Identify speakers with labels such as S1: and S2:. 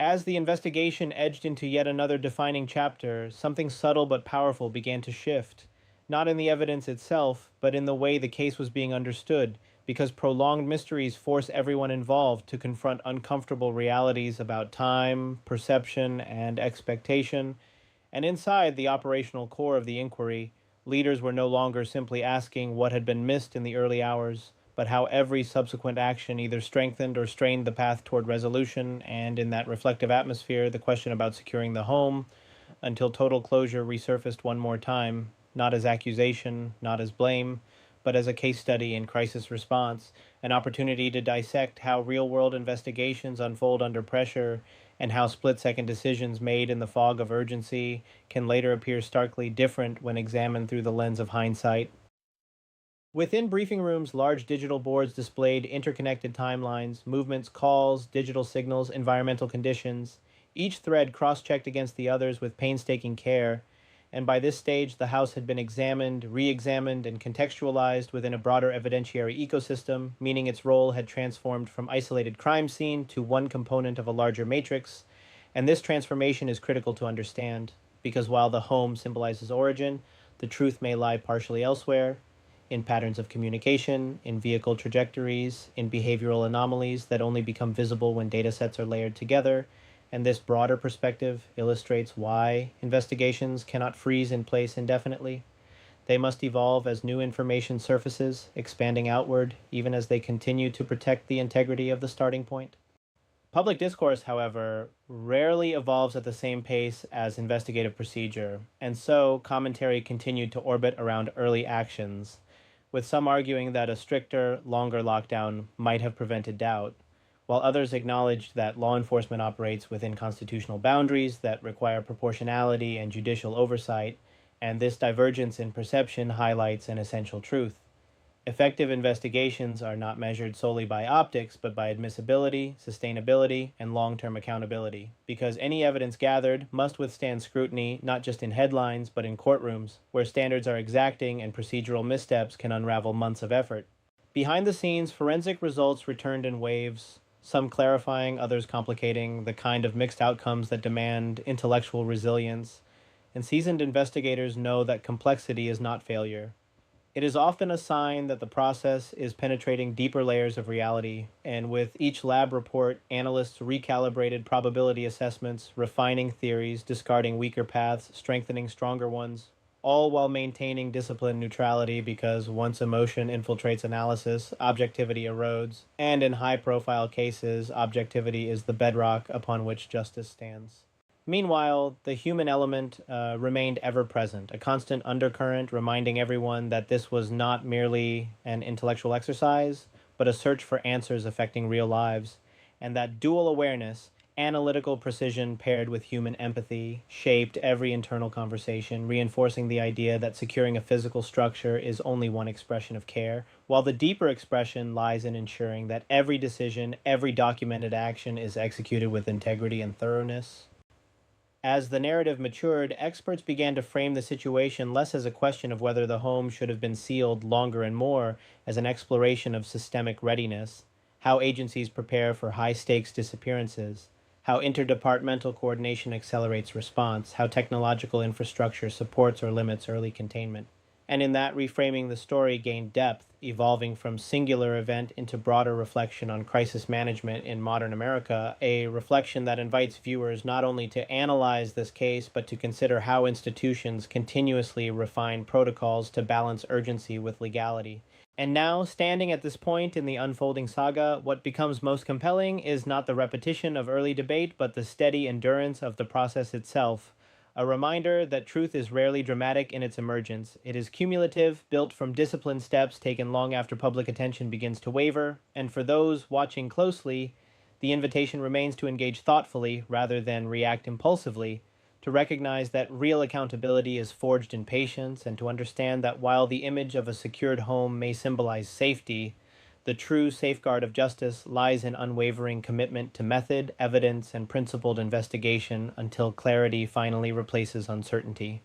S1: As the investigation edged into yet another defining chapter, something subtle but powerful began to shift, not in the evidence itself, but in the way the case was being understood, because prolonged mysteries force everyone involved to confront uncomfortable realities about time, perception, and expectation. And inside the operational core of the inquiry, leaders were no longer simply asking what had been missed in the early hours, but how every subsequent action either strengthened or strained the path toward resolution, and in that reflective atmosphere, the question about securing the home, until total closure resurfaced one more time, not as accusation, not as blame, but as a case study in crisis response, an opportunity to dissect how real world investigations unfold under pressure, and how split second decisions made in the fog of urgency can later appear starkly different when examined through the lens of hindsight. Within briefing rooms, large digital boards displayed interconnected timelines, movements, calls, digital signals, environmental conditions, each thread cross checked against the others with painstaking care. And by this stage, the House had been examined, re examined, and contextualized within a broader evidentiary ecosystem, meaning its role had transformed from isolated crime scene to one component of a larger matrix. And this transformation is critical to understand, because while the home symbolizes origin, the truth may lie partially elsewhere, in patterns of communication, in vehicle trajectories, in behavioral anomalies that only become visible when data sets are layered together. And this broader perspective illustrates why investigations cannot freeze in place indefinitely. They must evolve as new information surfaces, expanding outward, even as they continue to protect the integrity of the starting point. Public discourse, however, rarely evolves at the same pace as investigative procedure, and so commentary continued to orbit around early actions, with some arguing that a stricter, longer lockdown might have prevented doubt, while others acknowledged that law enforcement operates within constitutional boundaries that require proportionality and judicial oversight, and this divergence in perception highlights an essential truth. Effective investigations are not measured solely by optics, but by admissibility, sustainability, and long-term accountability, because any evidence gathered must withstand scrutiny not just in headlines, but in courtrooms, where standards are exacting and procedural missteps can unravel months of effort. Behind the scenes, forensic results returned in waves, some clarifying, others complicating the kind of mixed outcomes that demand intellectual resilience, and seasoned investigators know that complexity is not failure. It is often a sign that the process is penetrating deeper layers of reality, and with each lab report, analysts recalibrated probability assessments, refining theories, discarding weaker paths, strengthening stronger ones, all while maintaining discipline neutrality because once emotion infiltrates analysis, objectivity erodes, and in high profile cases, objectivity is the bedrock upon which justice stands. Meanwhile, the human element remained ever present, a constant undercurrent reminding everyone that this was not merely an intellectual exercise, but a search for answers affecting real lives, and that dual awareness, analytical precision paired with human empathy, shaped every internal conversation, reinforcing the idea that securing a physical structure is only one expression of care, while the deeper expression lies in ensuring that every decision, every documented action is executed with integrity and thoroughness. As the narrative matured, experts began to frame the situation less as a question of whether the home should have been sealed longer and more as an exploration of systemic readiness, how agencies prepare for high stakes disappearances, how interdepartmental coordination accelerates response, how technological infrastructure supports or limits early containment. And in that, reframing the story gained depth, evolving from singular event into broader reflection on crisis management in modern America, a reflection that invites viewers not only to analyze this case, but to consider how institutions continuously refine protocols to balance urgency with legality. And now, standing at this point in the unfolding saga, what becomes most compelling is not the repetition of early debate, but the steady endurance of the process itself. A reminder that truth is rarely dramatic in its emergence. It is cumulative, built from disciplined steps taken long after public attention begins to waver, and for those watching closely, the invitation remains to engage thoughtfully rather than react impulsively, to recognize that real accountability is forged in patience, and to understand that while the image of a secured home may symbolize safety, the true safeguard of justice lies in unwavering commitment to method, evidence, and principled investigation until clarity finally replaces uncertainty.